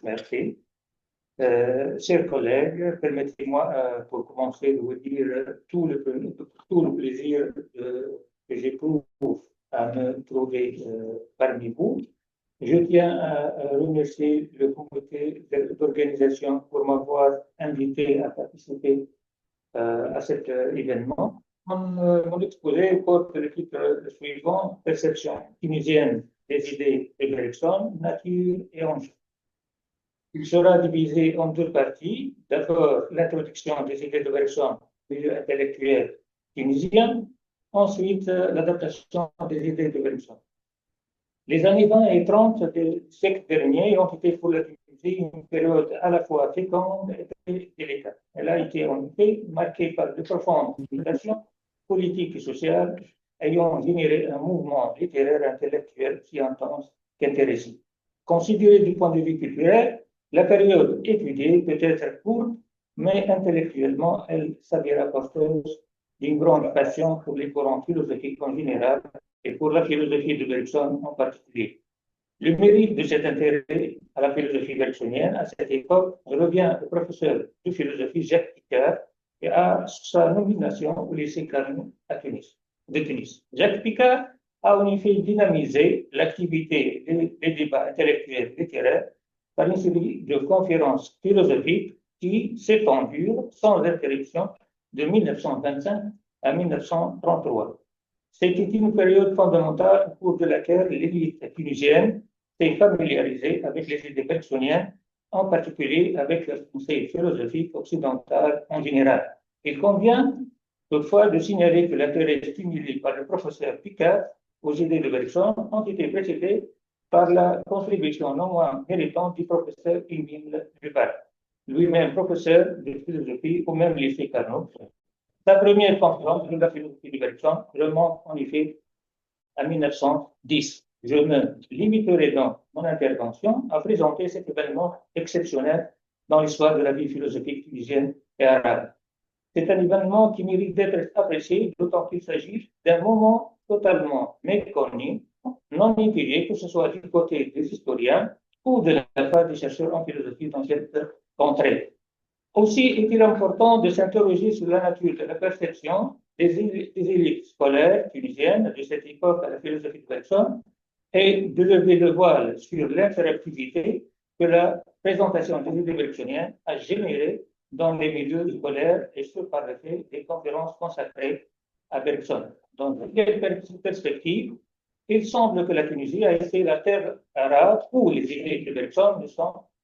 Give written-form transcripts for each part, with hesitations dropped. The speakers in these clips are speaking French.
Merci. Chers collègues, permettez-moi pour commencer de vous dire tout le plaisir que j'éprouve à me trouver parmi vous. Je tiens à remercier le comité d'organisation pour m'avoir invité à participer à cet événement. Mon exposé porte le titre suivant: Perception tunisienne des idées de Bergson, nature et enjeux. Il sera divisé en deux parties. D'abord, l'introduction des idées de Bergson, milieu intellectuel tunisien. Ensuite, l'adaptation des idées de Bergson. Les années 20 et 30 du siècle dernier ont été pour la Tunisie une période à la fois féconde et délicate. Elle a été en effet marquée par de profondes mutations politiques et sociales ayant généré un mouvement littéraire intellectuel si intense qu'intéressant. Considérée du point de vue culturel, la période étudiée peut être courte, mais intellectuellement, elle s'avéra porteuse d'une grande passion pour les courants philosophiques en général et pour la philosophie de Bergson en particulier. Le mérite de cet intérêt à la philosophie bergsonienne à cette époque revient au professeur de philosophie Jacques Picard et à sa nomination au lycée Carnot de Tunis. Jacques Picard a en effet dynamisé l'activité des débats intellectuels littéraires par une série de conférences philosophiques qui s'étendurent sans interruption de 1925 à 1933. C'était une période fondamentale au cours de laquelle l'élite tunisienne s'est familiarisée avec les idées bergsoniennes, en particulier avec la pensée philosophique occidentale en général. Il convient toutefois de signaler que l'intérêt stimulé par le professeur Picard aux idées de Bergson ont été précédés par la contribution non moins méritante du professeur Émile Rupert, lui-même professeur de philosophie au même lycée Carnot. Sa première conférence de la philosophie de Bergson remonte en effet à 1910. Je me limiterai donc mon intervention à présenter cet événement exceptionnel dans l'histoire de la vie philosophique tunisienne et arabe. C'est un événement qui mérite d'être apprécié, d'autant qu'il s'agit d'un moment totalement méconnu, non étudié, que ce soit du côté des historiens ou de la part des chercheurs en philosophie dans cette contrée. Aussi est-il important de s'interroger sur la nature de la perception des élites scolaires tunisiennes de cette époque à la philosophie de Bergson et de lever le voile sur l'interactivité que la présentation des idées bergsoniennes a générée dans les milieux scolaires et ce par le fait des conférences consacrées à Bergson. Dans quelle perspective, il semble que la Tunisie a été la terre arabe où les idées de Bergson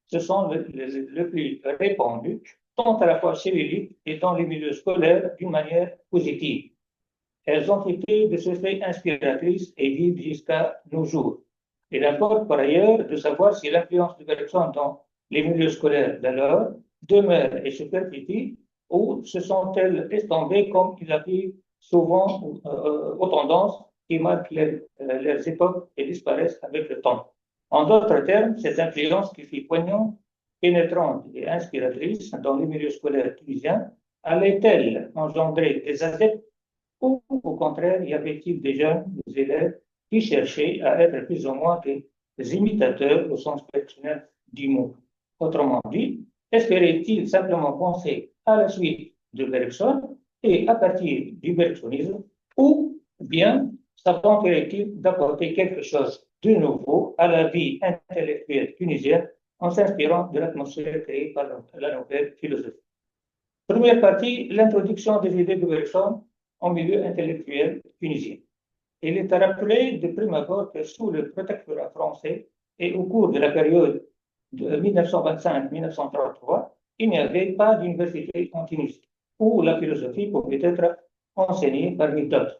se sont le plus répandues, tant à la fois chez l'élite et dans les milieux scolaires d'une manière positive. Elles ont été de ce fait inspiratrices et vives jusqu'à nos jours. Il importe par ailleurs de savoir si l'influence de Bergson dans les milieux scolaires d'alors demeure et se perpétue ou se sont-elles estompées comme il arrive souvent aux tendances qui marquent leurs époques et disparaissent avec le temps. En d'autres termes, cette influence qui fut poignante, pénétrante et inspiratrice dans les milieux scolaires tunisiens, allait-elle engendrer des adeptes ou au contraire, y avait-il des jeunes, des élèves qui cherchaient à être plus ou moins des imitateurs au sens personnel du mot? Autrement dit, espérait-il simplement penser à la suite de Bergson et à partir du bergsonisme, ou bien s'aventurait-il d'apporter quelque chose de nouveau à la vie intellectuelle tunisienne en s'inspirant de l'atmosphère créée par la nouvelle philosophie? Première partie, l'introduction des idées de Bergson en milieu intellectuel tunisien. Il est à rappeler de prime abord que sous le protectorat français et au cours de la période de 1925-1933, il n'y avait pas d'université en Tunisie où la philosophie pouvait être enseignée parmi d'autres.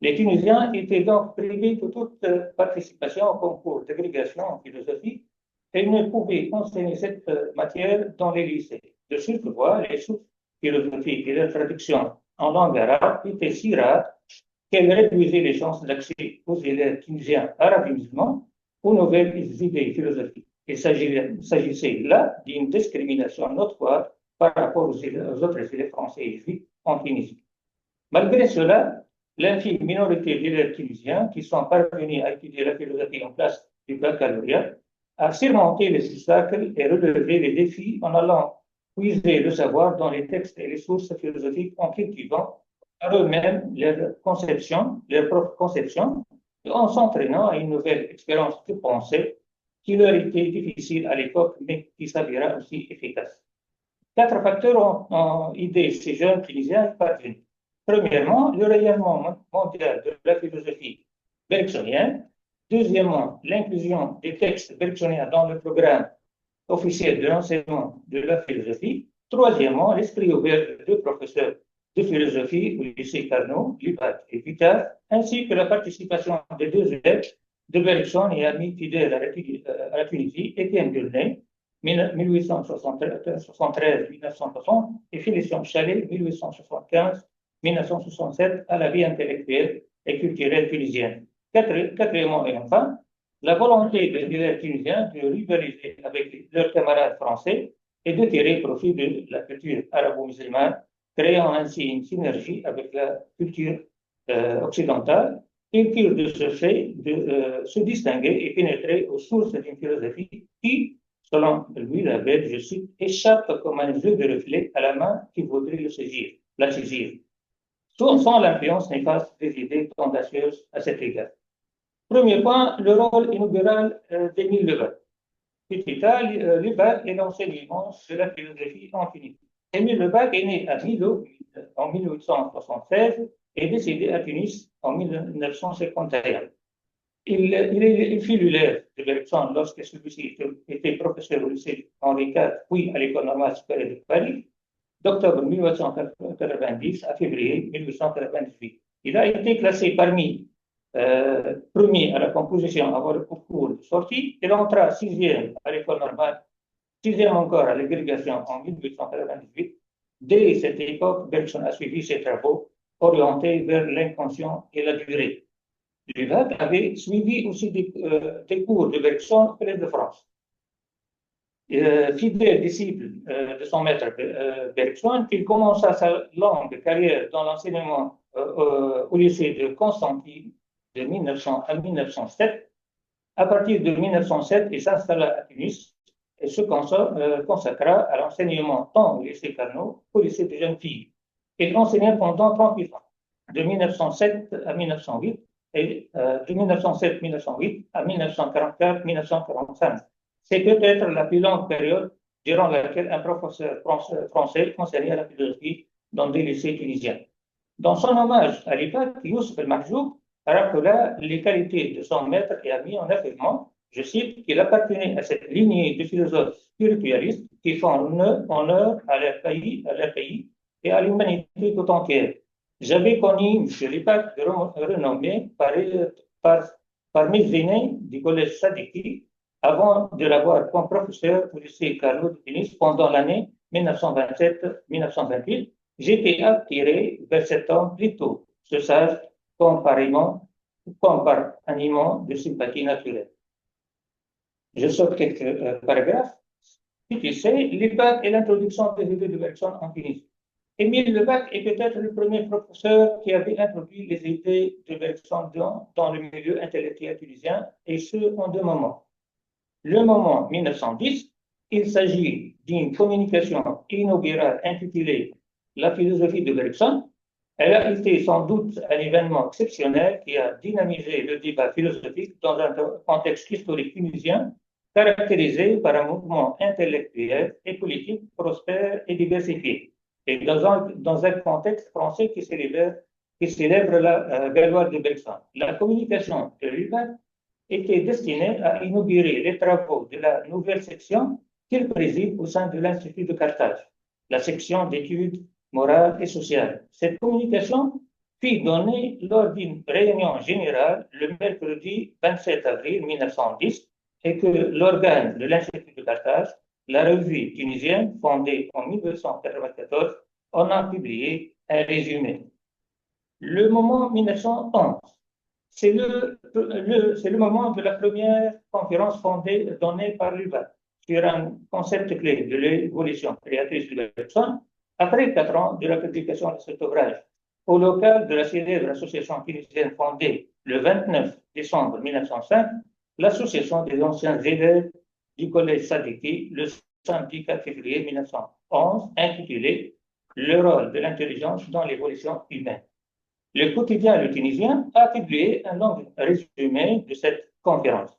Les Tunisiens étaient donc privés de toute participation au concours d'agrégation en philosophie et ne pouvaient enseigner cette matière dans les lycées. De surcroît, les sources philosophiques et leurs traductions en langue arabe étaient si rares qu'elles réduisaient les chances d'accès aux élèves tunisiens arabes musulmans aux nouvelles idées philosophiques. Il s'agissait là d'une discrimination notoire par rapport aux autres élèves français et juifs en Tunisie. Malgré cela, l'infime minorité d'élèves tunisiens qui sont parvenus à étudier la philosophie en classe du baccalauréat à surmonter les obstacles et relever les défis en allant puiser le savoir dans les textes et les sources philosophiques en cultivant par eux-mêmes leur propre conception, et en s'entraînant à une nouvelle expérience de pensée qui leur était difficile à l'époque, mais qui s'avérera aussi efficace. 4 facteurs ont aidé ces jeunes Tunisiens à y parvenir. Premièrement, le rayonnement mondial de la philosophie bergsonienne. Deuxièmement, l'inclusion des textes bergsoniens dans le programme officiel de l'enseignement de la philosophie. Troisièmement, l'esprit ouvert de professeurs de philosophie au lycée Carnot, Libat et Vital, ainsi que la participation des 2 élèves de Bergson et amis fidèles à la Tunisie, Étienne Gurney, 1873-1960, et Félicien Chalet, 1875-1967, à la vie intellectuelle et culturelle tunisienne. Quatrièmement et enfin, la volonté des élèves tunisiens de rivaliser avec leurs camarades français et de tirer profit de la culture arabo-musulmane, créant ainsi une synergie avec la culture occidentale. Ils purent de ce fait de se distinguer et pénétrer aux sources d'une philosophie qui, selon lui, la bête, je cite, échappe comme un jeu de reflet à la main qui voudrait la saisir, sans l'influence néfaste des idées tendancieuses à cet égard. Premier point, le rôle inaugural d'Émile Levaque. Levaque est l'enseignement de la philosophie en Tunisie. Émile Levaque est né à Milo en 1876 et décédé à Tunis en 1951. Il fut l'élève de Bergson lorsque celui-ci était professeur au lycée Henri IV, puis à l'École normale supérieure de Paris, d'octobre 1890 à février 1898. Il a été classé parmi premier à la composition avant le concours de sortie. Il entra 6e à l'École normale, 6e encore à l'agrégation en 1898. Dès cette époque, Bergson a suivi ses travaux orientés vers l'inconscient et la durée. Levaque avait suivi aussi des cours de Bergson auprès de France. Fidèle disciple de son maître Bergson, il commença sa longue carrière dans l'enseignement au lycée de Constantine de 1900 à 1907. À partir de 1907, il s'installa à Tunis et se consacra à l'enseignement tant au lycée Carnot qu'au lycée des jeunes filles. Il enseigna pendant 38 ans, de 1907 à 1908 et de 1907-1908 à 1944-1945. C'est peut-être la plus longue période durant laquelle un professeur français enseignait la philosophie dans des lycées tunisiens. Dans son hommage à Levaque, Youssef El-Mahjoub rappela les qualités de son maître et ami en affirmant, je cite, qu'il appartenait à cette lignée de philosophes spiritualistes qui font honneur à leur pays et à l'humanité tout entière. J'avais connu M. Levaque de renommée par mes aînés du collège Sadiki avant de l'avoir comme professeur au lycée Carnot de Tunis pendant l'année 1927-1928. J'étais attiré vers cet homme plutôt, ce sage, comme par animant de sympathie naturelle. Je saute quelques paragraphes. Si tu sais, Levaque est l'introduction des idées de Bergson en Tunisie. Émile Levaque est peut-être le premier professeur qui avait introduit les idées de Bergson dans le milieu intellectuel tunisien, et ce, en 2 moments. Le moment 1910, il s'agit d'une communication inaugurale intitulée La philosophie de Bergson. Elle a été sans doute un événement exceptionnel qui a dynamisé le débat philosophique dans un contexte historique tunisien caractérisé par un mouvement intellectuel et politique prospère et diversifié, et dans un contexte français qui célèbre la gloire de Bergson. La communication de Levaque était destinée à inaugurer les travaux de la nouvelle section qu'il préside au sein de l'Institut de Carthage, la section d'études morales et sociales. Cette communication fut donnée lors d'une réunion générale le mercredi 27 avril 1910 et que l'organe de l'Institut de Carthage, la revue tunisienne fondée en 1994, en a publié un résumé. Le moment 1911. C'est le moment de la première conférence donnée par Levaque sur un concept clé de l'évolution créatrice de Bergson, après 4 ans de la publication de cet ouvrage. Au local de la célèbre association tunisienne fondée le 29 décembre 1905, l'association des anciens élèves du Collège Sadiki le samedi 4 février 1911, intitulé Le rôle de l'intelligence dans l'évolution humaine. Le quotidien Le Tunisien a publié un long résumé de cette conférence.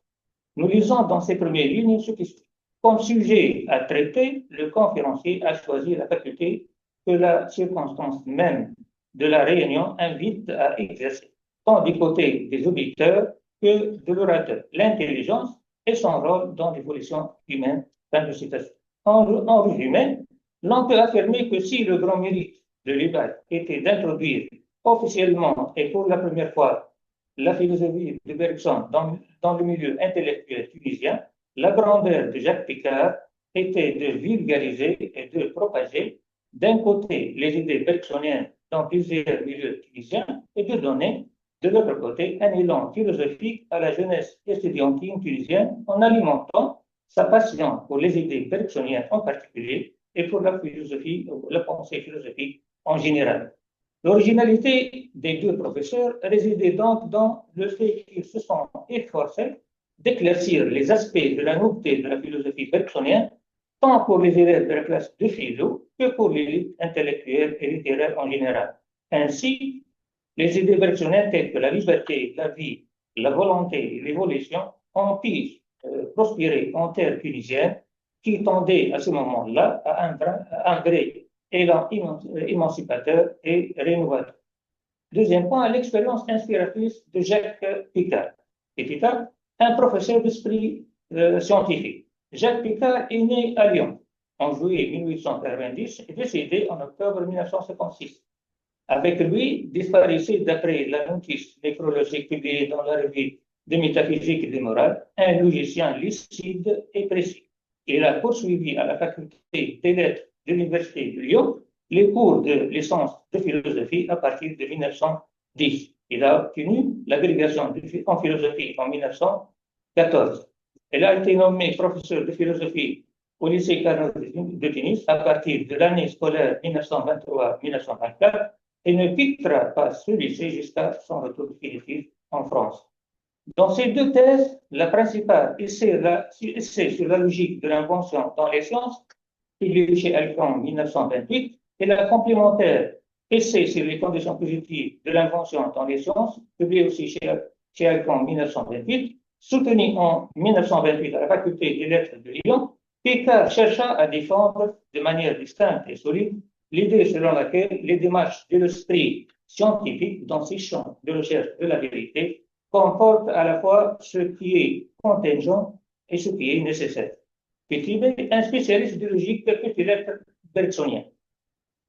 Nous lisons dans ses premières lignes ce qui suit. Comme sujet à traiter, le conférencier a choisi la faculté que la circonstance même de la réunion invite à exercer, tant du côté des auditeurs que de l'orateur, l'intelligence et son rôle dans l'évolution humaine. Fin de citation. En résumé, l'on peut affirmer que si le grand mérite de l'UBAC était d'introduire officiellement et pour la première fois la philosophie de Bergson dans le milieu intellectuel tunisien, la grandeur de Jacques Picard était de vulgariser et de propager d'un côté les idées bergsoniennes dans plusieurs milieux tunisiens et de donner de l'autre côté un élan philosophique à la jeunesse estudiantine tunisienne en alimentant sa passion pour les idées bergsoniennes en particulier et pour la philosophie, la pensée philosophique en général. L'originalité des deux professeurs résidait donc dans le fait qu'ils se sont efforcés d'éclaircir les aspects de la nouveauté de la philosophie bergsonienne, tant pour les élèves de la classe de philo que pour l'élite intellectuelle et littéraire en général. Ainsi, les idées bergsoniennes telles que la liberté, la vie, la volonté et l'évolution ont pu prospérer en terre tunisienne qui tendait à ce moment-là à un vrai élan émancipateur et rénovateur. Deuxième point, l'expérience inspiratrice de Jacques Picard. Et Picard, un professeur d'esprit scientifique. Jacques Picard est né à Lyon en juillet 1890 et décédé en octobre 1956. Avec lui, disparaissait, d'après la notice nécrologique publiée dans la revue de métaphysique et de morale, un logicien lucide et précis. Il a poursuivi à la faculté des lettres de l'Université de Lyon les cours de licence de philosophie à partir de 1910. Il a obtenu l'agrégation en philosophie en 1914. Il a été nommé professeur de philosophie au lycée Carnot de Tunis à partir de l'année scolaire 1923-1924 et ne quittera pas ce lycée jusqu'à son retour définitif en France. Dans ces deux thèses, la principale essai sur la logique de l'invention dans les sciences, publié chez Alcan en 1928, et la complémentaire essai sur les conditions positives de l'invention dans les sciences, publié aussi chez Alcan en 1928, soutenu en 1928 à la faculté des lettres de Lyon, Picard chercha à défendre de manière distincte et solide l'idée selon laquelle les démarches de l'esprit scientifique dans ces champs de recherche de la vérité comportent à la fois ce qui est contingent et ce qui est nécessaire. Pétibé, un spécialiste de logique peut-il bergsonien.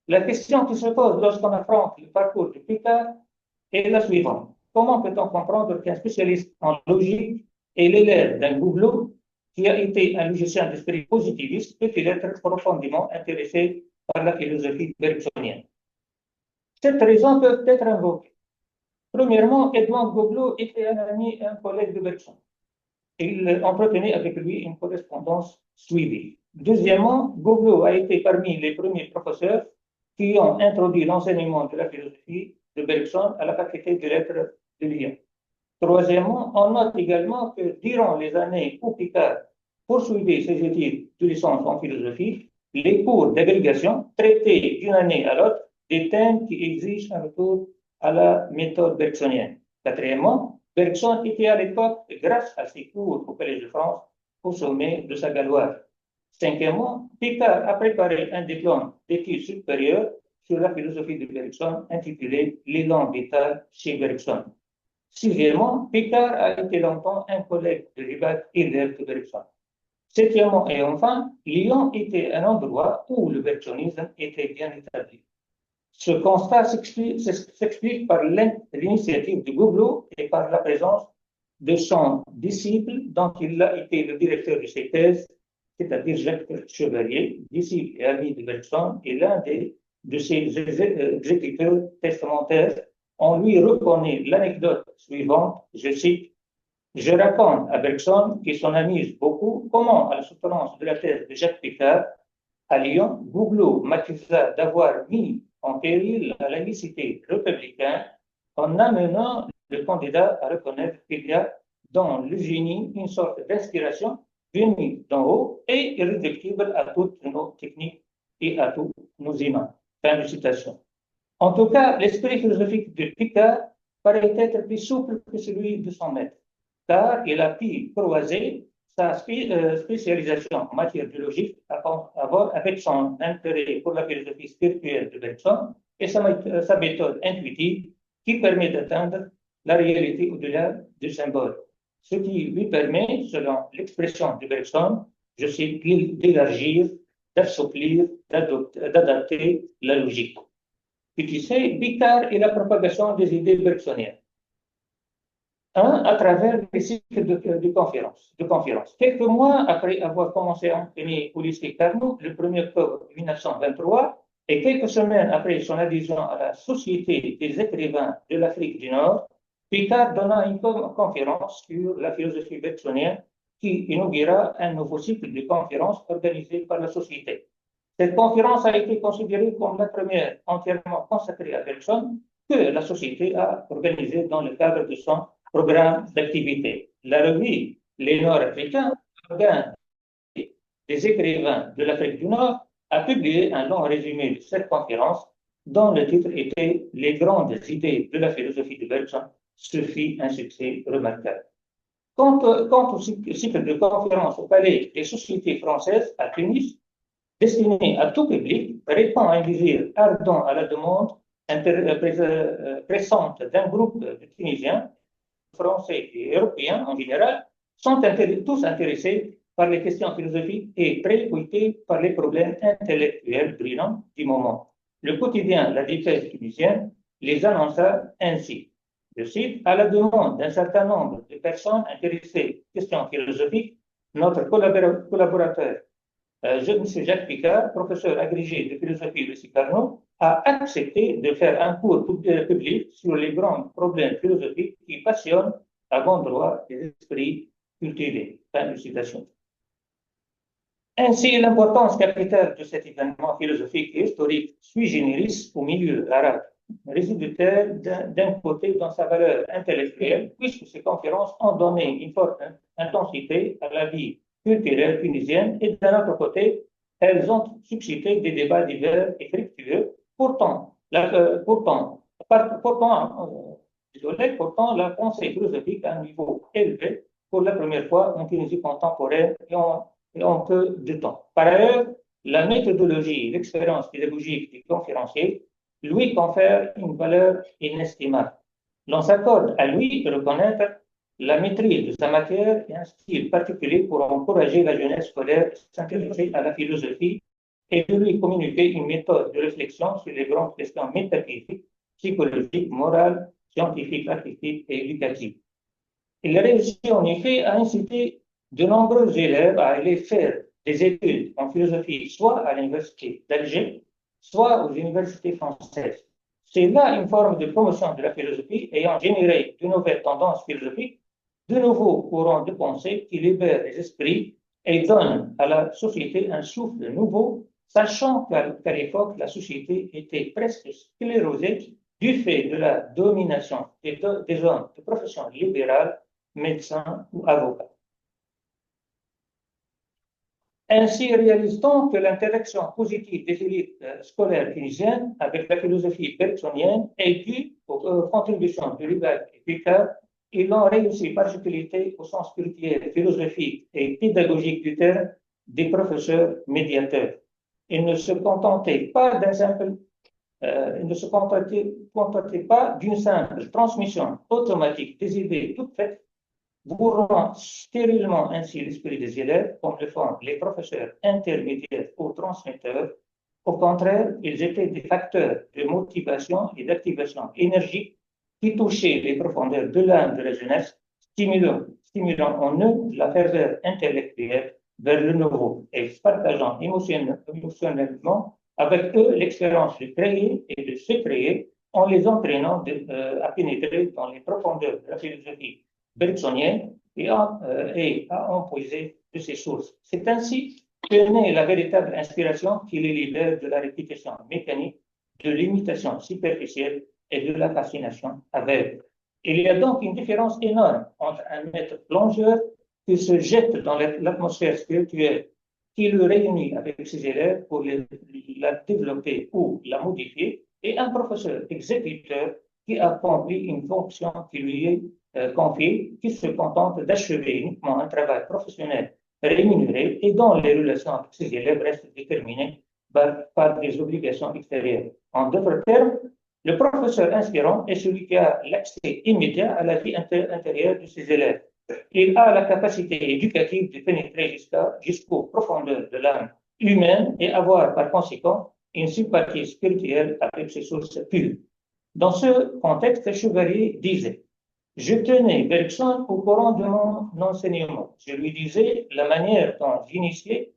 La question qui se pose lorsqu'on affronte le parcours de Picard est la suivante. Comment peut-on comprendre qu'un spécialiste en logique est l'élève d'un Goubelot qui a été un logicien d'esprit positiviste peut-il être profondément intéressé par la philosophie bergsonienne? Cette raison peut être invoquée. Premièrement, Edmond Goubelot était un ami et un collègue de Bergson. Il entretenait avec lui une correspondance suivie. Deuxièmement, Goubelot a été parmi les premiers professeurs qui ont introduit l'enseignement de la philosophie de Bergson à la faculté des lettres de Lyon. Troisièmement, on note également que durant les années où Picard poursuivait ses études de licence en philosophie, les cours d'agrégation traitaient d'une année à l'autre des thèmes qui exigent un retour à la méthode bergsonienne. Quatrièmement, Bergson était à l'époque, grâce à ses cours au Collège de France, au sommet de sa galoire. Cinquièmement, Picard a préparé un diplôme d'études supérieures sur la philosophie de Bergson intitulé L'élan vital chez Bergson. Sixièmement, Picard a été longtemps un collègue de Libak et de Bergson. Septièmement et enfin, Lyon était un endroit où le bergsonisme était bien établi. Ce constat s'explique par l'initiative de Goubelot et par la présence de son disciple dont il a été le directeur de ses thèses, c'est-à-dire Jacques Chevalier, disciple et ami de Bergson et l'un de ses exécuteurs testamentaires. On lui reconnaît l'anecdote suivante, je cite, « Je raconte à Bergson, qui s'en amuse beaucoup, comment, à la soutenance de la thèse de Jacques Picard, à Lyon, Goubelot m'accusa d'avoir mis en péril la laïcité républicaine en amenant le candidat à reconnaître qu'il y a dans le génie une sorte d'inspiration venu d'en haut et irréductible à toutes nos techniques et à tous nos humains. Fin de citation. En tout cas, l'esprit philosophique de Picard paraît être plus souple que celui de son maître, car il a pu croiser sa spécialisation en matière de logique avec son intérêt pour la philosophie spirituelle de Bergson et sa méthode intuitive qui permet d'atteindre la réalité au-delà du symbole, ce qui lui permet, selon l'expression de Bergson, je cite, d'élargir, d'assouplir, d'adapter la logique. Puis tu sais, Picard et la propagation des idées bergsoniennes. À travers les cycles de conférences. Quelques mois après avoir commencé à enseigner au lycée Carnot, le 1er octobre 1923, et quelques semaines après son adhésion à la Société des écrivains de l'Afrique du Nord, Picard donna une conférence sur la philosophie bergsonienne qui inaugura un nouveau cycle de conférences organisé par la Société. Cette conférence a été considérée comme la première entièrement consacrée à Bergson que la Société a organisée dans le cadre de son programme d'activité. La revue Les Nord-Africains, organe des écrivains de l'Afrique du Nord, a publié un long résumé de cette conférence dont le titre était Les grandes idées de la philosophie de Bergson. Ce fut un succès remarquable. Quant au cycle de conférences au Palais des Sociétés françaises à Tunis, destiné à tout public, répond à un désir ardent à la demande pressante d'un groupe de Tunisiens, Français et Européens en général, sont tous intéressés par les questions philosophiques et préoccupés par les problèmes intellectuels brûlants du moment. Le quotidien La Vitesse tunisienne les annonça ainsi. Je cite, à la demande d'un certain nombre de personnes intéressées aux questions philosophiques, notre collaborateur M. Jacques Picard, professeur agrégé de philosophie de Carnot, a accepté de faire un cours public sur les grands problèmes philosophiques qui passionnent à bon droit les esprits cultivés. Fin de citation. Ainsi, l'importance capitale de cet événement philosophique et historique sui generis au milieu arabe réside d'un côté dans sa valeur intellectuelle, puisque ces conférences ont donné une forte intensité à la vie culturelle tunisienne, et d'un autre côté, elles ont suscité des débats divers et fructueux. Pourtant, la pensée philosophique à un niveau élevé pour la première fois en Tunisie contemporaine et en peu de temps. Par ailleurs, la méthodologie et l'expérience pédagogique du conférencier lui confère une valeur inestimable. L'on s'accorde à lui de reconnaître la maîtrise de sa matière et un style particulier pour encourager la jeunesse scolaire à s'intéresser à la philosophie et de lui communiquer une méthode de réflexion sur les grandes questions métaphysiques, psychologiques, morales, scientifiques, artistiques et éducatives. Il réussit en effet à inciter de nombreux élèves à aller faire des études en philosophie, soit à l'université d'Alger, soit aux universités françaises. C'est là une forme de promotion de la philosophie ayant généré de nouvelles tendances philosophiques, de nouveaux courants de pensée qui libèrent les esprits et donnent à la société un souffle nouveau, sachant qu'à l'époque, la société était presque sclérosée du fait de la domination des hommes de profession libérale, médecins ou avocats. Ainsi, réalise-t-on que l'interaction positive des élites scolaires tunisiennes avec la philosophie bergsonienne est due aux contributions de Lubac et Picard. Ils l'ont réussi par utilité au sens spirituel, philosophique et pédagogique du terme des professeurs médiateurs. Ils ne se contentaient pas d'une simple transmission automatique des idées toutes faites, bourrant stérilement ainsi l'esprit des élèves, comme le font les professeurs intermédiaires ou transmetteurs. Au contraire, ils étaient des facteurs de motivation et d'activation énergique qui touchaient les profondeurs de l'âme de la jeunesse, stimulant en eux la ferveur intellectuelle vers le nouveau et partageant émotionnellement avec eux l'expérience de créer et de se créer en les entraînant à pénétrer dans les profondeurs de la philosophie bergsonienne et à en puiser de ses sources. C'est ainsi que naît la véritable inspiration qui les libère de la répétition mécanique, de l'imitation superficielle et de la fascination aveugle. Il y a donc une différence énorme entre un maître plongeur qui se jette dans l'atmosphère spirituelle, qui le réunit avec ses élèves pour la développer ou la modifier, et un professeur exécuteur qui accomplit une fonction qui lui est confiée, qui se contente d'achever uniquement un travail professionnel rémunéré et dont les relations avec ses élèves restent déterminées par des obligations extérieures. En d'autres termes, le professeur inspirant est celui qui a l'accès immédiat à la vie intérieure de ses élèves. Il a la capacité éducative de pénétrer jusqu'aux profondeurs de l'âme humaine et avoir par conséquent une sympathie spirituelle avec ses sources pures. Dans ce contexte, Chevalier disait: je tenais Bergson au courant de mon enseignement. Je lui disais la manière dont j'initiais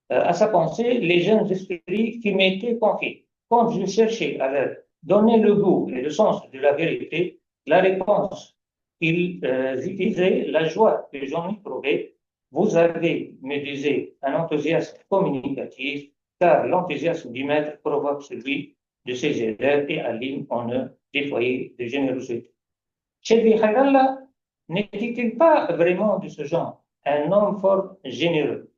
à sa pensée les jeunes esprits qui m'étaient confiés. Quand je cherchais à leur donner le goût et le sens de la vérité, la réponse qu'ils utilisaient, la joie que j'en éprouvais, vous avez, me disait, un enthousiasme communicatif, car l'enthousiasme du maître provoque celui de ses élèves et aligne en eux des foyers de générosité. Shebli Khairallah n'était-il pas vraiment de ce genre, un homme fort généreux,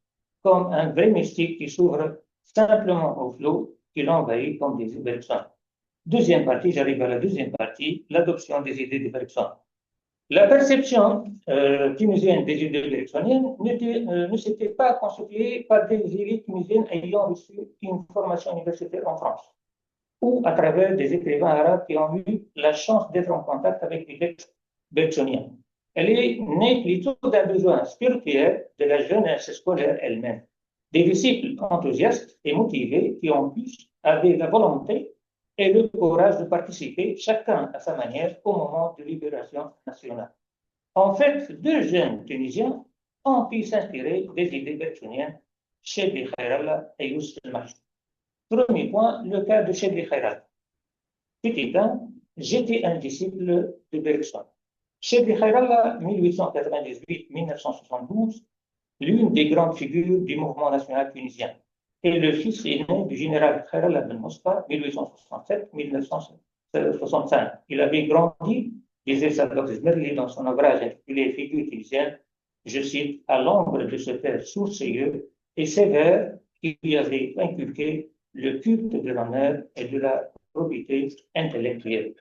comme un vrai mystique qui s'ouvre simplement au flot qui l'envahit comme des Bergson? Deuxième partie, j'arrive à la deuxième partie, l'adoption des idées de Bergson. La perception tunisienne des idées bergsoniennes ne s'était pas constituée par des élites tunisiennes ayant reçu une formation universitaire en France, ou à travers des écrivains arabes qui ont eu la chance d'être en contact avec les textes bergsoniens. Elle est née plutôt d'un besoin spirituel de la jeunesse scolaire elle-même. Des disciples enthousiastes et motivés qui en plus avaient la volonté et le courage de participer, chacun à sa manière, au moment de libération nationale. En fait, deux jeunes Tunisiens ont pu s'inspirer des idées bergsoniennes, Chebli Khairallah et Youssef El-Mahdi. Premier point, le cas de Chebli Khairallah. Petit 1, j'étais un disciple de Bergson. Chebli Khairallah, 1898-1972, l'une des grandes figures du mouvement national tunisien, et le fils aîné du général Khairallah Ben Mospa, 1867-1965. Il avait grandi, disait Sadox Zmerli dans son ouvrage intitulé Figure tunisienne, je cite, à l'ombre de ce père sourcilleux et sévère qui lui avait inculqué le culte de l'honneur et de la probité intellectuelle.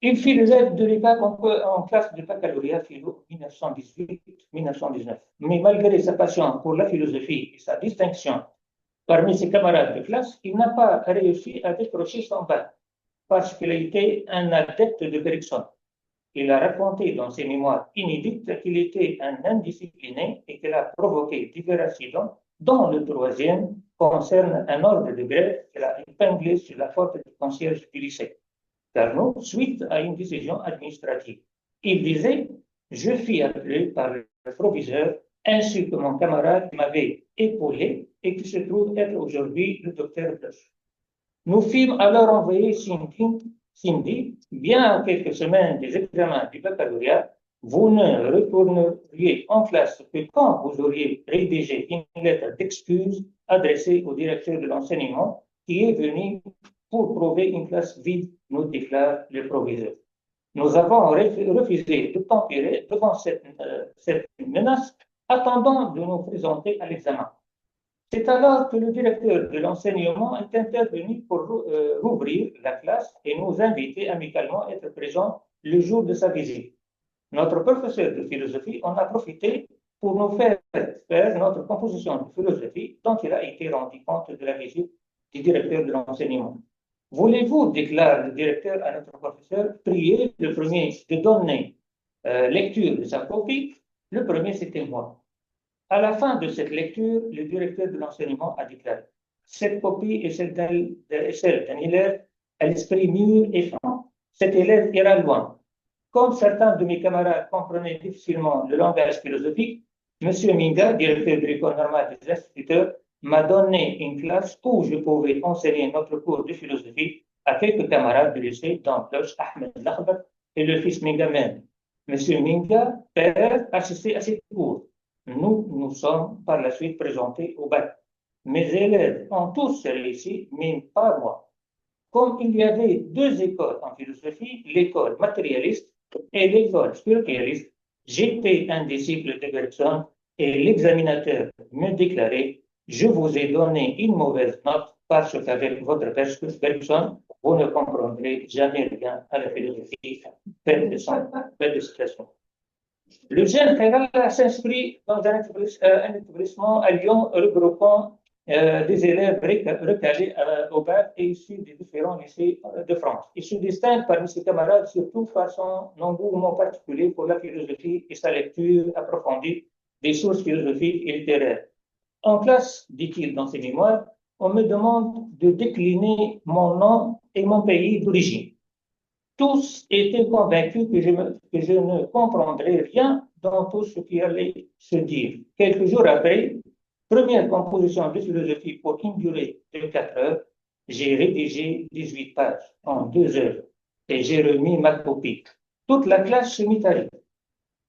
Il fit l'élève de l'EPAC en classe de baccalauréat philo 1918-1919. Mais malgré sa passion pour la philosophie et sa distinction parmi ses camarades de classe, il n'a pas réussi à décrocher son bac parce qu'il a été un adepte de Bergson. Il a raconté dans ses mémoires inédites qu'il était un indiscipliné et qu'il a provoqué divers accidents, dont le troisième concerne un ordre de grève qu'il a épinglé sur la porte du concierge du lycée. Carnot, suite à une décision administrative. Il disait: je fus appelé par le proviseur ainsi que mon camarade qui m'avait épaulé et qui se trouve être aujourd'hui le docteur Bloch. Nous fîmes alors envoyer Cindy, bien à quelques semaines des examens du baccalauréat, vous ne retourneriez en classe que quand vous auriez rédigé une lettre d'excuse adressée au directeur de l'enseignement qui est venu pour prouver une classe vide, nous déclare le proviseur. Nous avons refusé de tempérer devant cette menace, attendant de nous présenter à l'examen. C'est alors que le directeur de l'enseignement est intervenu pour rouvrir la classe et nous inviter amicalement à être présents le jour de sa visite. Notre professeur de philosophie en a profité pour nous faire notre composition de philosophie dont il a été rendu compte de la visite du directeur de l'enseignement. Voulez-vous, déclare le directeur à notre professeur, prier le premier de donner lecture de sa copie? Le premier, c'était moi. À la fin de cette lecture, le directeur de l'enseignement a déclaré: cette copie est celle d'un élève à l'esprit mûr et franc. Cet élève ira loin. Comme certains de mes camarades comprenaient difficilement le langage philosophique, M. Minga, directeur de l'école normale des instituteurs, m'a donné une classe où je pouvais enseigner notre cours de philosophie à quelques camarades du lycée, dont Bloch, Ahmed Lakhbar et le fils Minga même. M. Minga, père, assistait à ces cours. Nous nous sommes par la suite présentés au bac. Mes élèves ont tous réussi, mais pas moi. Comme il y avait deux écoles en philosophie, l'école matérialiste et l'école spiritualiste, J'étais un disciple de Bergson et l'examinateur me déclarait: je vous ai donné une mauvaise note parce qu'avec votre Bergson, vous ne comprendrez jamais rien à la philosophie. Fin de citation. Le jeune Khairallah s'inscrit dans un établissement à Lyon regroupant des élèves recalés au bac et issus des différents lycées de France. Il se distingue parmi ses camarades surtout par son engouement particulier pour la philosophie et sa lecture approfondie des sources philosophiques et littéraires. En classe, dit-il dans ses mémoires, on me demande de décliner mon nom et mon pays d'origine. Tous étaient convaincus que je ne comprendrais rien dans tout ce qui allait se dire. Quelques jours après, première composition de philosophie pour une durée de 4 heures, j'ai rédigé 18 pages en 2 heures et j'ai remis ma copie. Toute la classe se mit à rire.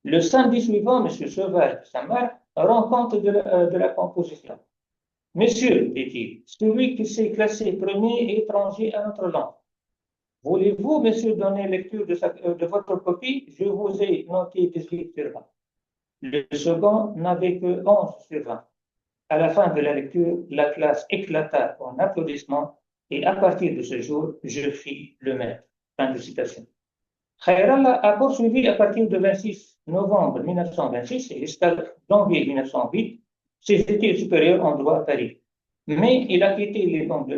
Le samedi suivant, M. Sauvage de Saint-Marc rend compte de la composition. Monsieur, dit-il, celui qui s'est classé premier est étranger à notre langue. Voulez-vous, monsieur, donner lecture de votre copie? Je vous ai noté 18 sur 20. Le second n'avait que 11 sur 20. À la fin de la lecture, la classe éclata en applaudissements et à partir de ce jour, je fis le maître. Fin de citation. Khairallah a poursuivi à partir de 26 novembre 1926 et jusqu'à janvier 1908 ses études supérieures en droit à Paris. Mais il a quitté les bancs de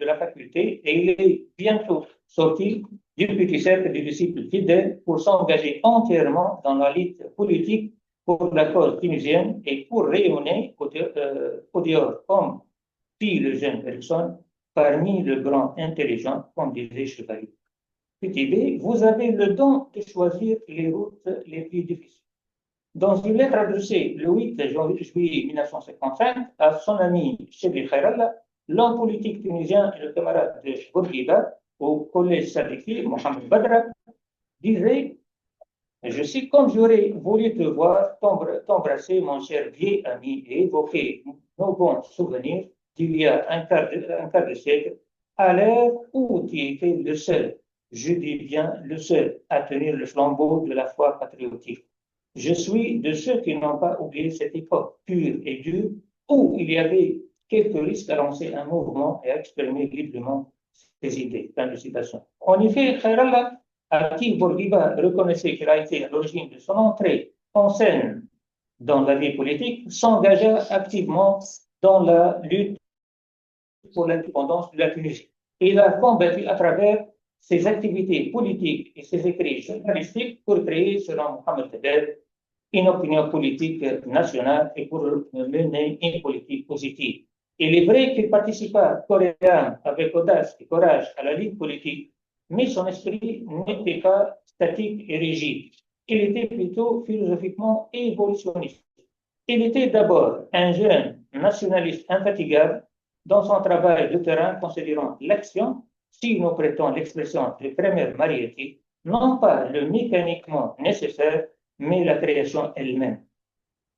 la faculté et il est bientôt sorti du petit cercle des disciples fidèles pour s'engager entièrement dans la lutte politique pour la cause tunisienne et pour rayonner au dehors, comme fit le jeune Bergson, parmi le grand intelligent, comme disait Chevalier. Petit B, vous avez le don de choisir les routes les plus difficiles. Dans une lettre adressée le 8 juillet 1955 à son ami Chebli Khairallah, l'homme politique tunisien et le camarade de Bourguiba au collège Sadiki, Mohamed Badra, disait, je cite, comme j'aurais voulu te voir, t'embrasser, mon cher vieil ami, et évoquer nos bons souvenirs d'il y a un quart de siècle, à l'heure où tu étais le seul, je dis bien le seul, à tenir le flambeau de la foi patriotique. Je suis de ceux qui n'ont pas oublié cette époque pure et dure où il y avait quelques risques à lancer un mouvement et à exprimer librement ses idées. Fin de citation. En effet, Khairallah, à qui Bourguiba reconnaissait qu'il a été à l'origine de son entrée en scène dans la vie politique, s'engagea activement dans la lutte pour l'indépendance de la Tunisie. Il a combattu à travers ses activités politiques et ses écrits journalistiques pour créer, selon Mohamed Tebet, une opinion politique nationale et pour mener une politique positive. Il est vrai qu'il participa coréen avec audace et courage à la lutte politique, mais son esprit n'était pas statique et rigide. Il était plutôt philosophiquement évolutionniste. Il était d'abord un jeune nationaliste infatigable dans son travail de terrain considérant l'action, si nous prêtons l'expression de Kremer Marietti, non pas le mécaniquement nécessaire, mais la création elle-même.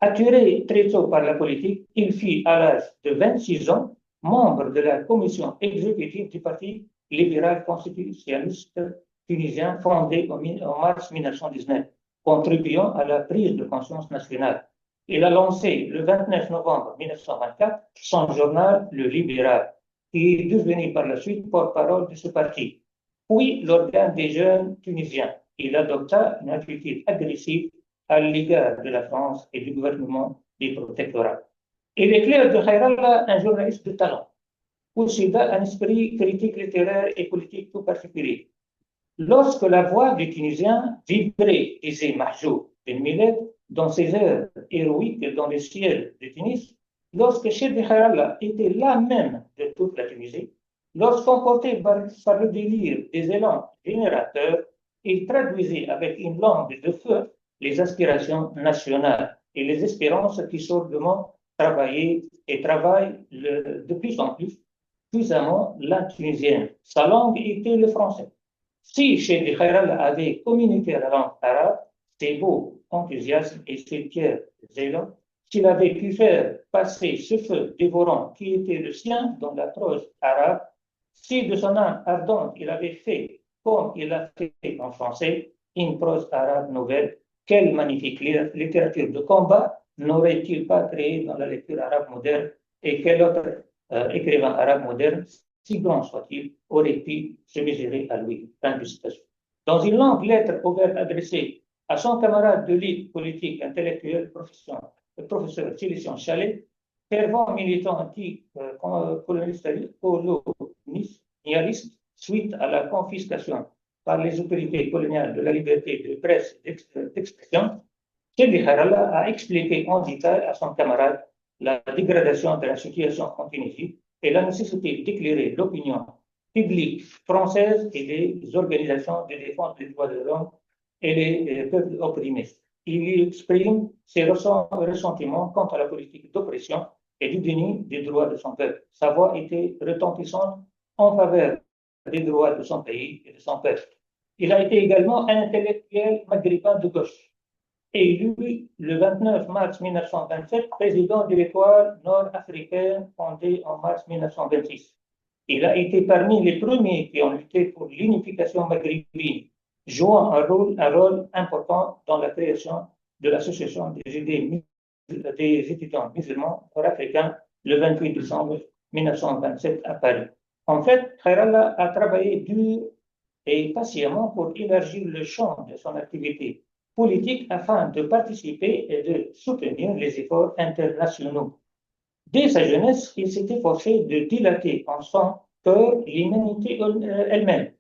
Attiré très tôt par la politique, il fut à l'âge de 26 ans membre de la commission exécutive du Parti libéral constitutionnaliste tunisien fondé en mars 1919, contribuant à la prise de conscience nationale. Il a lancé le 29 novembre 1924 son journal Le Libéral, qui est devenu par la suite porte-parole de ce parti, puis l'organe des jeunes tunisiens. Il adopta une attitude agressive à l'égard de la France et du gouvernement des protectorats. Il est clair de Khairallah un journaliste de talent, posséda un esprit critique littéraire et politique tout particulier. Lorsque la voix du Tunisien vibrait, disait Mahjoub Ben Millet, dans ses heures héroïques dans le ciel de Tunis, lorsque Chebli Khairallah était là même de toute la Tunisie, lorsqu'emporté par le délire des élans générateurs, il traduisait avec une langue de feu les aspirations nationales et les espérances qui sourdement travaillaient et travaillent de plus en plus puissamment la tunisienne. Sa langue était le français. Si Chebli Khairallah avait communiqué la langue arabe, ses beaux enthousiasmes et ses fiers élans, s'il avait pu faire passer ce feu dévorant qui était le sien dans la prose arabe, si de son âme ardente il avait fait, comme il l'a fait en français, une prose arabe nouvelle quelle magnifique littérature de combat n'aurait-il pas créé dans la lecture arabe moderne et quel autre écrivain arabe moderne, si grand soit-il, aurait pu se mesurer à lui. Fin de citation. Dans une longue lettre ouverte adressée à son camarade de lutte politique, intellectuel, le professeur Sélicion Chalet, fervent militant anti-colonialiste, suite à la confiscation par les autorités coloniales de la liberté de presse et d'expression, Chedi Khairallah a expliqué en détail à son camarade la dégradation de la situation en Tunisie et la nécessité d'éclairer l'opinion publique française et les organisations de défense des droits de l'homme et les peuples opprimés. Il exprime ses ressentiments quant à la politique d'oppression et du déni des droits de son peuple. Sa voix était retentissante en faveur des droits de son pays et de son peuple. Il a été également un intellectuel maghrébin de gauche, élu le 29 mars 1927 président de l'Étoile nord-africaine fondée en mars 1926. Il a été parmi les premiers qui ont lutté pour l'unification maghrébine, jouant un rôle important dans la création de l'association des étudiants musulmans nord-africains le 28 décembre 1927 à Paris. En fait, Khairallah a travaillé dur et patiemment pour élargir le champ de son activité politique afin de participer et de soutenir les efforts internationaux. Dès sa jeunesse, il s'est efforcé de dilater en son cœur l'humanité elle-même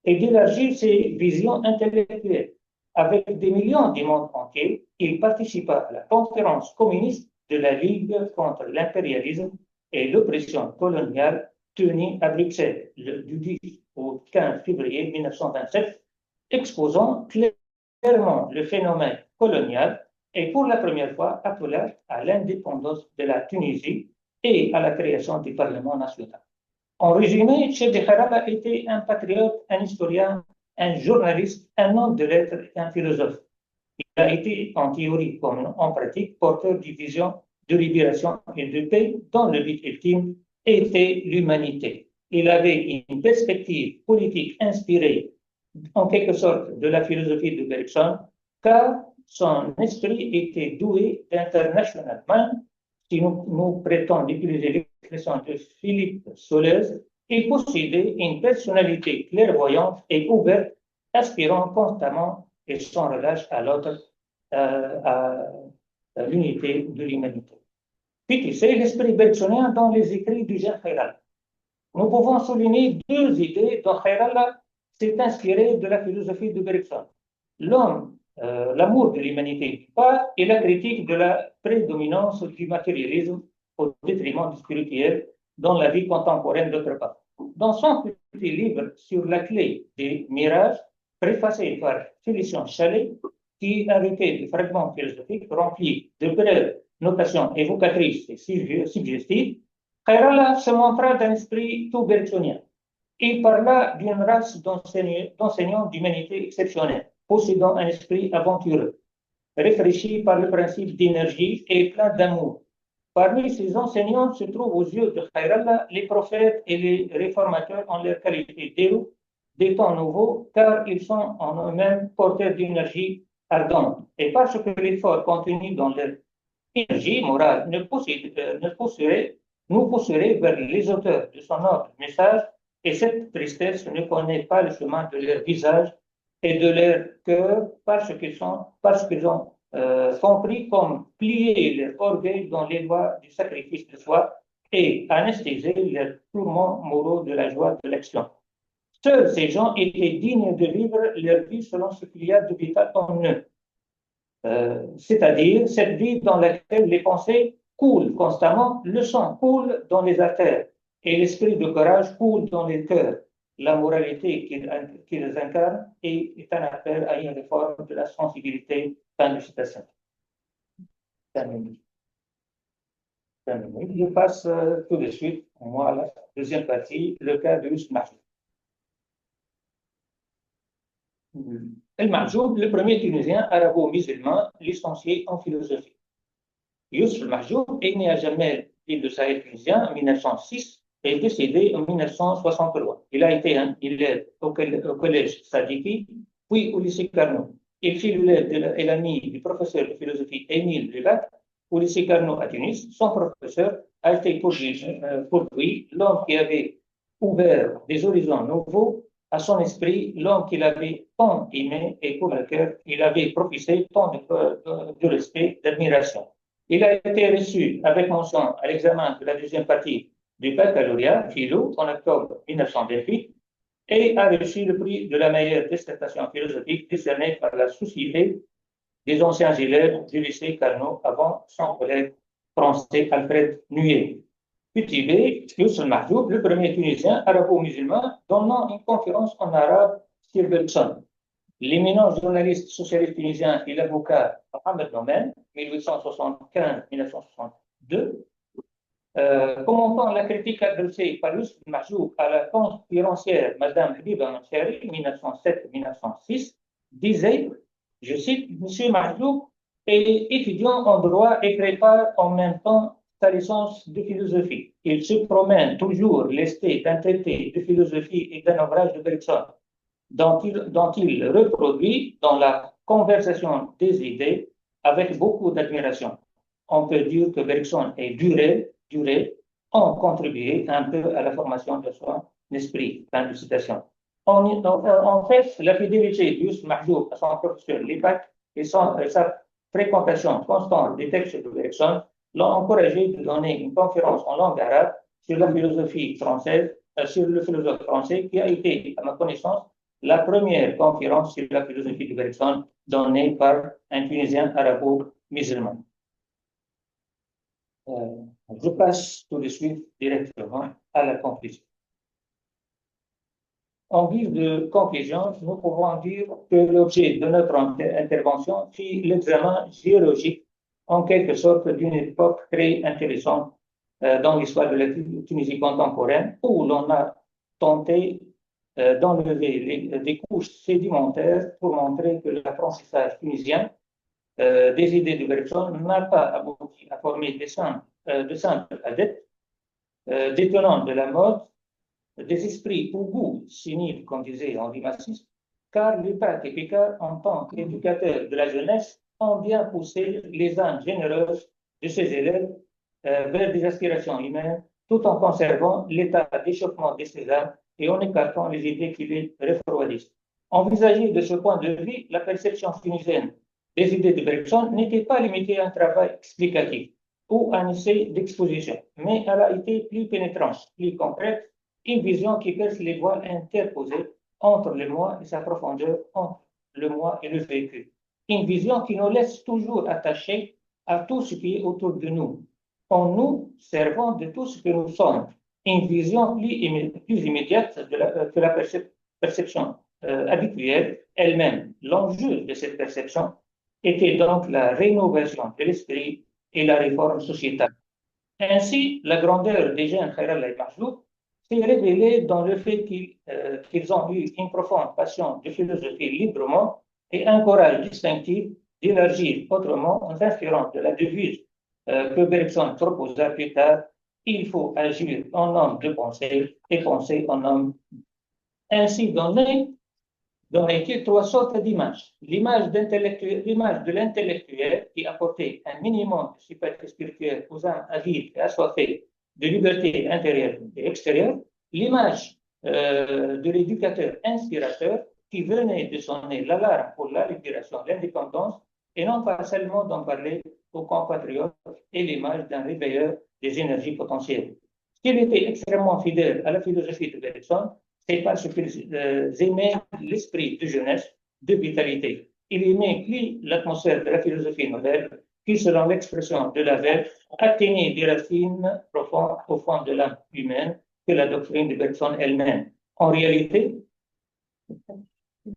et d'élargir ses visions intellectuelles. Avec des millions du monde entier, il participa à la conférence communiste de la Ligue contre l'impérialisme et l'oppression coloniale tenue à Bruxelles du 10 au 15 février 1927, exposant clairement le phénomène colonial et pour la première fois appela à l'indépendance de la Tunisie et à la création du Parlement national. En résumé, Chedi Khairallah était un patriote, un historien, un journaliste, un homme de lettres et un philosophe. Il a été en théorie comme en pratique porteur d'une vision de libération et de paix dont le but ultime était l'humanité. Il avait une perspective politique inspirée en quelque sorte de la philosophie de Bergson, car son esprit était doué d'international mind. Si nous prêtons d'utiliser l'expression de Philippe Solers, il possédait une personnalité clairvoyante et ouverte, aspirant constamment et sans relâche à l'autre, à l'unité de l'humanité. Puis tu sais, l'esprit bergsonien dans les écrits du jeune Khairallah. Nous pouvons souligner deux idées dont Khairallah s'est inspiré de la philosophie de Bergson. L'homme, l'amour de l'humanité d'une part, et la critique de la prédominance du matérialisme au détriment du spirituel dans la vie contemporaine d'autre part. Dans son petit livre sur la clé des mirages, préfacé par Félicien Chalet, qui arrêtait des fragments philosophiques remplis de brèves notations évocatrices et suggestives, Khairallah se montra d'un esprit tout bergsonien. Il parla d'une race d'enseignants d'humanité exceptionnelle, possédant un esprit aventureux, réfléchi par le principe d'énergie et plein d'amour. Parmi ces enseignants se trouvent aux yeux de Khairallah les prophètes et les réformateurs en leur qualité d'héros des temps nouveaux, car ils sont en eux-mêmes porteurs d'énergie ardente. Et parce que l'effort contenu dans leur énergie morale nous pousserait vers les auteurs de son autre message, et cette tristesse ne connaît pas le chemin de leur visage et de leur cœur parce qu'ils ont compris comme plier leur orgueil dans les lois du sacrifice de soi et anesthésier leurs tourments moraux de la joie de l'action. Seuls ces gens étaient dignes de vivre leur vie selon ce qu'il y a de vital en eux. C'est-à-dire cette vie dans laquelle les pensées coulent constamment, le sang coule dans les artères et l'esprit de courage coule dans les cœurs. La moralité qu'ils incarnent est un appel à une réforme de la sensibilité. Fin de citation. Terminé. Je passe tout de suite, moi, à la deuxième partie, le cas de Youssef Mahjoub. El Mahjoub, le premier Tunisien arabo-musulman licencié en philosophie. Youssef Mahjoub est né à Jamel, ville de Sahel tunisien, en 1906 et décédé en 1963. Il a été un élève au collège Sadiki, puis au lycée Carnot. Il fut l'élève et l'ami du professeur de philosophie Émile Lubac au lycée Carnot à Tunis. Son professeur a été pour lui l'homme qui avait ouvert des horizons nouveaux à son esprit, l'homme qu'il avait tant aimé et pour lequel il avait propulsé tant de respect, d'admiration. Il a été reçu avec mention à l'examen de la deuxième partie du baccalauréat philo en octobre 1928 et a reçu le prix de la meilleure dissertation philosophique décerné par la Société des anciens élèves du lycée Carnot avant son collègue français Alfred Nuet. Petit B, Youssef Mahjoub, le premier Tunisien arabo-musulman donnant une conférence en arabe sur Bergson. L'éminent journaliste socialiste tunisien et l'avocat Mohamed Nomen, 1875-1962, commentant la critique adressée par Youssef Mahjoub à la conférencière Madame Habiba Manchari, 1907-1906, disait, je cite, Monsieur Mahjoub est étudiant en droit et prépare en même temps sa licence de philosophie. Il se promène toujours lesté d'un traité de philosophie et d'un ouvrage de Bergson, dont il reproduit dans la conversation des idées avec beaucoup d'admiration. On peut dire que Bergson et Duré ont contribué un peu à la formation de son esprit. Fin de citation. En fait, la fidélité d'Yous Mahjoub à son professeur Lipak et sa fréquentation constante des textes de Bergson l'ont encouragé de donner une conférence en langue arabe sur la philosophie française, sur le philosophe français, qui a été, à ma connaissance, la première conférence sur la philosophie de Bergson donnée par un Tunisien arabo-musulman. Je passe tout de suite directement à la conclusion. En guise de conclusion, nous pouvons dire que l'objet de notre intervention fut l'examen géologique, en quelque sorte, d'une époque très intéressante dans l'histoire de la Tunisie contemporaine, où l'on a tenté d'enlever des couches sédimentaires pour montrer que l'apprentissage tunisien des idées de Bergson n'a pas abouti à former de simples adeptes détenant de la mode, des esprits au goût cynique, comme disait Henri Matisse, car Lubac et Picard, en tant qu'éducateurs de la jeunesse, ont bien poussé les âmes généreuses de ces élèves vers des aspirations humaines, tout en conservant l'état d'échauffement de ces âmes et en écartant les idées qui les refroidissent. Envisagée de ce point de vue, la perception tunisienne des idées de Bergson n'était pas limitée à un travail explicatif ou à un essai d'exposition, mais elle a été plus pénétrante, plus concrète, une vision qui perce les voiles interposées entre le moi et sa profondeur, entre le moi et le vécu. Une vision qui nous laisse toujours attachés à tout ce qui est autour de nous, en nous servant de tout ce que nous sommes. Une vision plus immédiate que la perception habituelle elle-même. L'enjeu de cette perception était donc la rénovation de l'esprit et la réforme sociétale. Ainsi, la grandeur des jeunes Khairal et Mahjoub s'est révélée dans le fait qu'ils ont eu une profonde passion de philosophie librement et un courage distinctif d'élargir autrement en s'inspirant de la devise que Bergson proposa plus tard, il faut agir en homme de pensée et penser en homme. Ainsi donné, dans les trois sortes d'images. L'image de l'intellectuel qui apportait un minimum de sympathie spirituelle aux âmes avides et assoiffées de liberté intérieure et extérieure. L'image de l'éducateur inspirateur qui venait de sonner l'alarme pour la libération, l'indépendance, et non pas seulement d'en parler aux compatriotes, et l'image d'un réveilleur des énergies potentielles. S'il était extrêmement fidèle à la philosophie de Bergson, c'est parce qu'ils aimaient l'esprit de jeunesse, de vitalité. Ils aimaient plus l'atmosphère de la philosophie nouvelle, qui, selon l'expression de Lavelle, atteignait des racines profondes au fond de l'âme humaine que la doctrine de Bergson elle-même. En réalité, de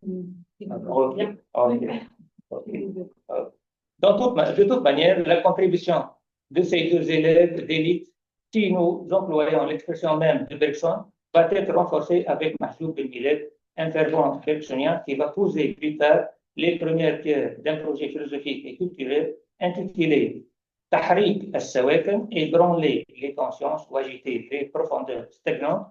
toute manière, la contribution de ces deux élèves d'élite, si nous employons l'expression même de Bergson, va être renforcée avec Mahjoub Ben Millet, un fervent bergsonien qui va poser plus tard les premières pierres d'un projet philosophique et culturel intitulé Tahrik al-Sawakim, ébranler les consciences ou agiter les profondeurs stagnantes,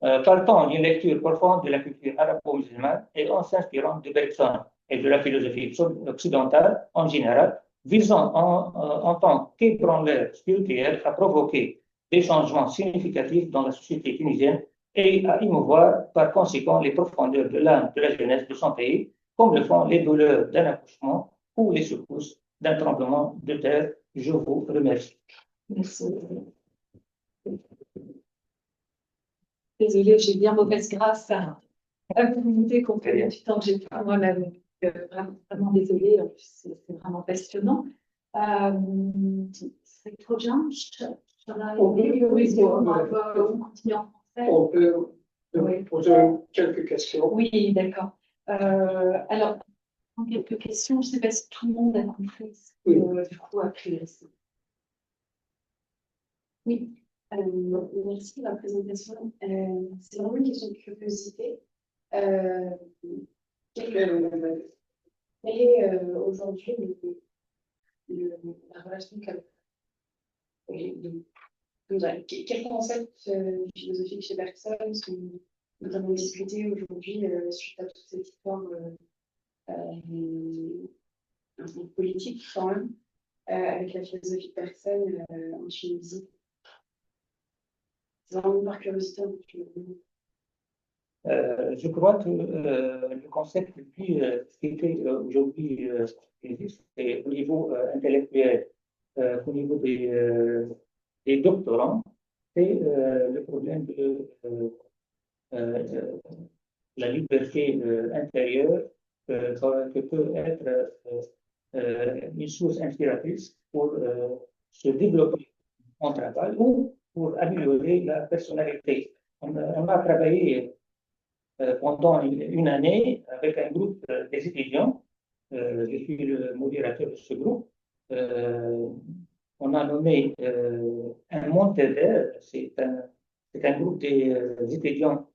partant d'une lecture profonde de la culture arabo-musulmane et en s'inspirant de Bergson et de la philosophie occidentale en général, visant en tant qu'ébranleur spirituel à provoquer des changements significatifs dans la société tunisienne et à émouvoir par conséquent les profondeurs de l'âme de la jeunesse de son pays, comme le font les douleurs d'un accouchement ou les secousses d'un tremblement de terre. Je vous remercie. Merci. Désolée, j'ai bien mauvaise grâce à vous qu'on fait du temps que j'ai pas moi-même. Vraiment désolée, c'est vraiment passionnant. C'est trop bien. On continue en français. On peut poser quelques questions. Oui, d'accord. Alors, quelques questions. Je ne sais pas si tout le monde a compris ce que du coup a pris ici. Oui. Merci de la présentation. C'est vraiment une question de curiosité. Quelle est aujourd'hui la relation quels concepts philosophiques chez Bergson sont notamment discutés aujourd'hui suite à toute cette histoire politique quand même avec la philosophie de Bergson en Tunisie? C'est vraiment par curiosité. Je crois que le concept le plus traité aujourd'hui c'est au niveau intellectuel, au niveau des doctorants, c'est le problème de la liberté intérieure que peut être une source inspiratrice pour se développer en travail ou pour améliorer la personnalité. On a travaillé pendant une année avec un groupe des étudiants. Je suis le modérateur de ce groupe. On a nommé un Monteder, c'est un groupe des étudiants,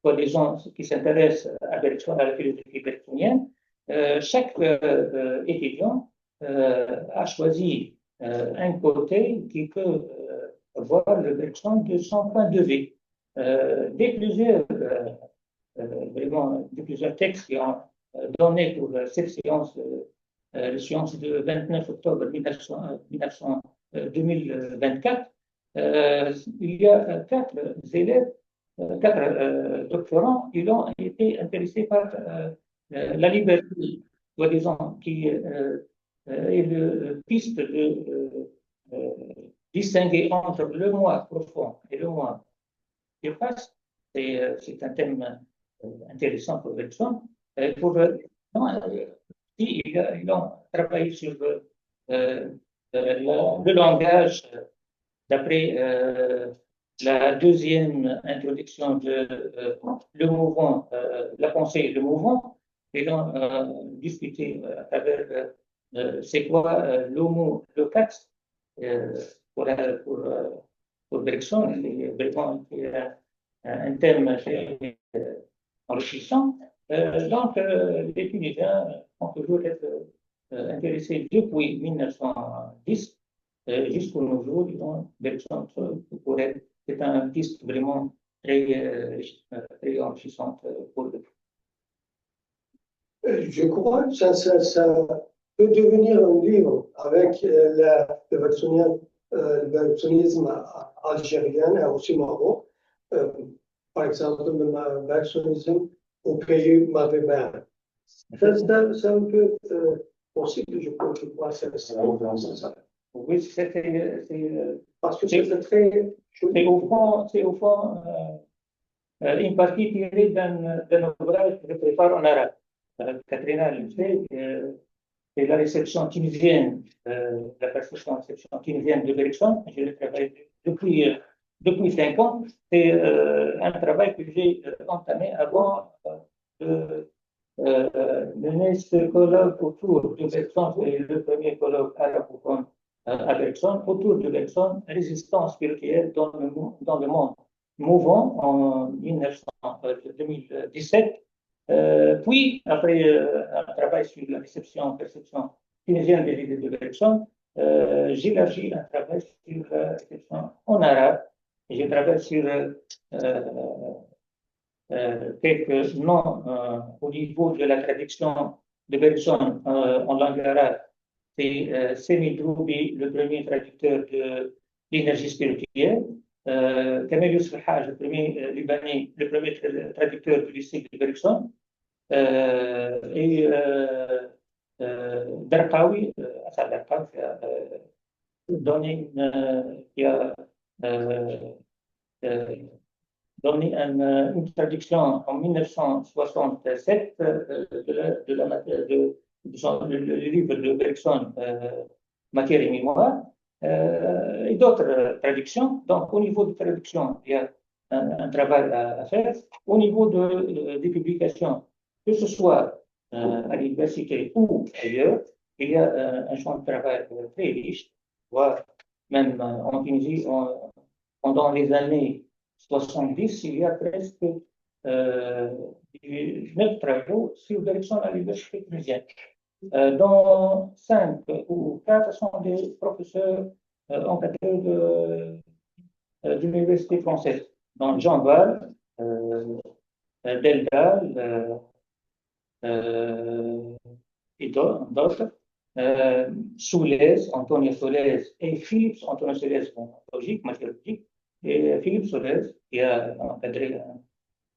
pour les gens qui s'intéressent à la philosophie bergsonienne. Chaque étudiant a choisi un côté qui peut voir le Bergson de son point de vue. Des plusieurs textes qui ont donné pour cette séance, la séance de 29 octobre 2024, il y a quatre élèves, quatre doctorants, ils ont été intéressés par la liberté, soi-disant, qui est la piste de distinguer entre le moi profond et le moi surface. C'est un thème intéressant pour Bergson. Ils ont travaillé sur le langage d'après la deuxième introduction de le mouvement, la pensée et le mouvement. Ils ont discuté à travers c'est quoi l'homo locax pour Bergson. Bergson est un thème très enrichissant. Donc, les Tunisiens ont toujours été intéressés depuis 1910 jusqu'au nos jours. Bergson, c'est un piste vraiment très enrichissante pour eux. Je crois que ça peut devenir un livre avec le bergsonisme algérien et aussi Maroc. Par exemple, le bergsonisme au pays maghrébin. C'est un peu possible, je crois, ça. Oui, c'est parce que c'est très. C'est au fond une partie tirée d'un ouvrage que je prépare en arabe. Katrina le sait, c'est la réception tunisienne, la réception tunisienne de Bergson. Je le travaille depuis 5 ans. C'est un travail que j'ai entamé avant de mener ce colloque autour de Bergson. C'est le premier colloque arabophone à Bergson, autour de Bergson, résistance spirituelle dans le monde mouvant en 2017. Puis, après un travail sur la perception tunisienne des idées de Bergson, j'élargis un travail sur la réception en arabe et je travaille sur quelques noms au niveau de la traduction de Bergson en langue arabe. C'est Semi Droubi, le premier traducteur de l'énergie spirituelle. Kamel Youssef Haj, le premier Libanais, le premier traducteur du cycle de Bergson. Et Darqawi, Assad Darqawi, donné qui a donné une traduction en 1967 le livre de Bergson, Matière et mémoire, et d'autres traductions. Donc, au niveau de traduction, il y a un travail à faire. Au niveau des publications, que ce soit à l'université ou ailleurs, il y a un champ de travail très riche, voire même en Tunisie, pendant les années 70, il y a presque 9 travaux sur Bergson à l'université tunisienne, dont 5 ou 4 sont des professeurs encadrés de l'université française, dont Jean Val, Delgal, et d'autres. Soulez, Antonio Soulez et Philippe Antonio Soulez, logique, mathématique, et Philippe Soulez, qui a encadré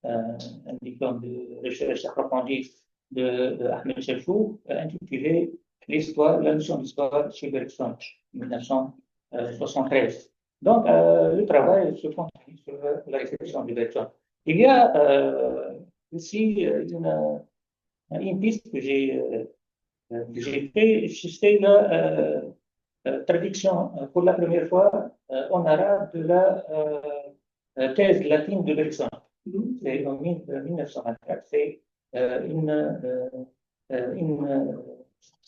un diplôme de recherche approfondie de Ahmed Chelfou, intitulé L'histoire, la notion d'histoire chez Bergson, 1973. Donc, le travail se continue sur la réflexion de Bergson. Il y a aussi une piste que j'ai fait, c'est la traduction pour la première fois en arabe de la thèse latine de Bergson. C'est en 1924. C'est une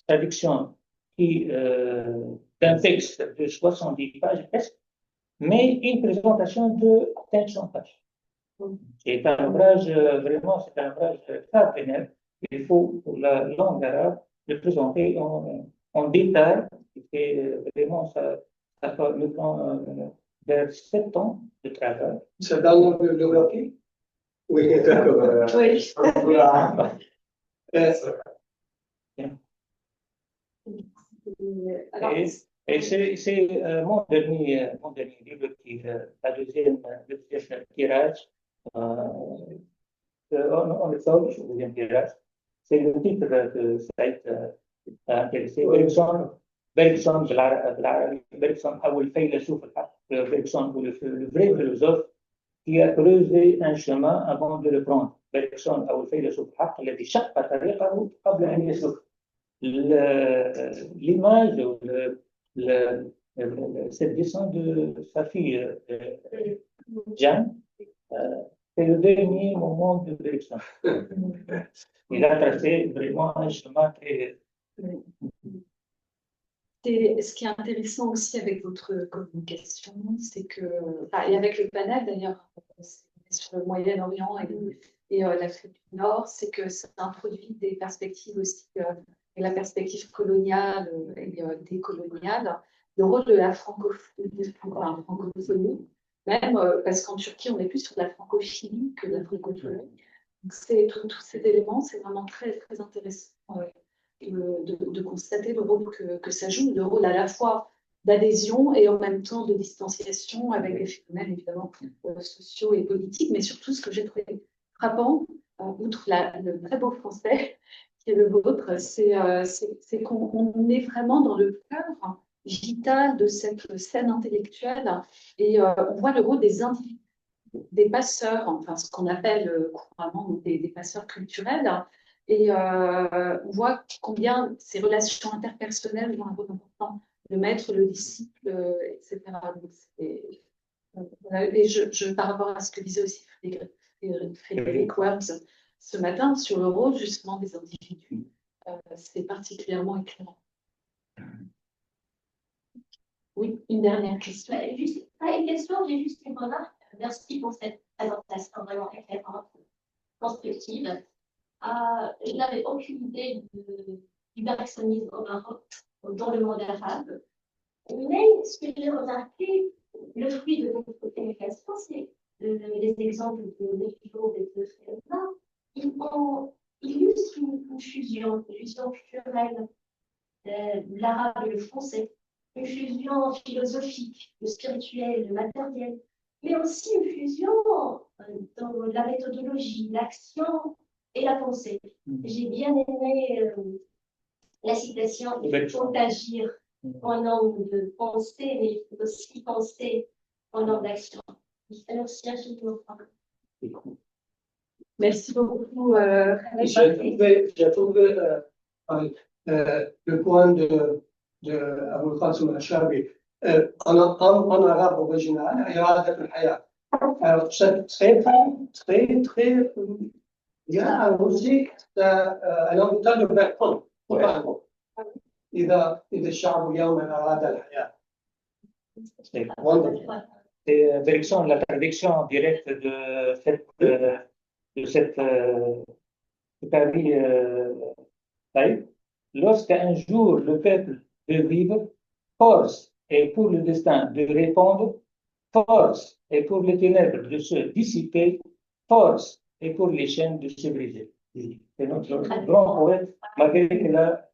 traduction d'un texte de 70 pages presque, mais une présentation de 500 pages. C'est un ouvrage, vraiment, c'est un ouvrage extraordinaire. Il faut, pour la langue arabe, le présenter en détail. Et vraiment, ça me prend vers 7 ans de travail. C'est dans la bibliographie? Oui, d'accord. Oui. Alors, Et c'est mon dernier livre, qui est le deuxième tirage. On le sort, le deuxième tirage. C'est le titre de Saïd intéressé. Bergson, Bergson, le Bergson, le vrai philosophe qui a creusé un chemin avant de le prendre. Bergson, le philosophe, الذي شق طريقه قبل أن يسلك. L'image, cette dessin de sa fille, Jeanne, c'est le dernier moment de Bergson. Il a tracé vraiment un chemin très. Ce qui est intéressant aussi avec votre communication, c'est que, et avec le panel d'ailleurs, sur le Moyen-Orient et l'Afrique du Nord, c'est que ça introduit des perspectives aussi, et la perspective coloniale et décoloniale, le rôle de la francophonie, même parce qu'en Turquie, on est plus sur la francophilie que la francophonie. Donc, tous ces éléments, c'est vraiment très, très intéressant de constater le rôle que ça joue, le rôle à la fois d'adhésion et en même temps de distanciation avec les phénomènes évidemment sociaux et politiques, mais surtout ce que j'ai trouvé frappant, outre le très beau français qui est le vôtre, c'est qu'on est vraiment dans le cœur vital de cette scène intellectuelle et on voit le rôle des individus, des passeurs, enfin ce qu'on appelle couramment des passeurs culturels. Et on voit combien ces relations interpersonnelles ont un rôle important, le maître, le disciple, etc. Donc, et par rapport à ce que disait aussi Frédéric Worms ce matin sur le rôle justement des individus, c'est particulièrement éclairant. Oui, une dernière question. Juste, pas une question, j'ai juste une remarque. Merci pour cette présentation vraiment éclairante, constructive. Je n'avais aucune idée du bergsonisme au Maroc, dans le monde arabe. Mais ce que j'ai remarqué, le fruit de notre communication, c'est les exemples de Philo et de Frédéric, ils illustrent une fusion culturelle de l'arabe et le français, une fusion philosophique, le spirituel, le matériel, mais aussi une fusion dans la méthodologie, l'action et la pensée. J'ai bien aimé la citation « Il faut agir en homme de pensée, mais il faut aussi penser en homme d'action ». Merci infiniment. Merci beaucoup. J'ai trouvé le point de Abou Qasim al-Shabi en arabe original, إرادة الحياة. Alors, c'est très, il y a aussi un hôpital de Bertrand, totalement. إذا الشعب اليوم أراد الحياة. C'est la traduction directe de cette Paris. Lorsqu'un jour le peuple veut vivre, force est pour le destin de répondre, force est pour les ténèbres de se dissiper, force est pour les chaînes de se briser. C'est notre grand poète, malgré qu'il a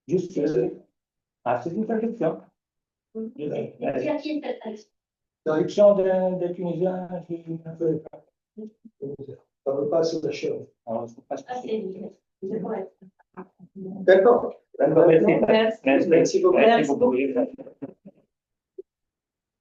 juste. C'est une traduction. Traduction d'un Tunisien qui un peu. Ça ne veut pas se lâcher. C'est correct. D'accord. Merci beaucoup. Merci beaucoup.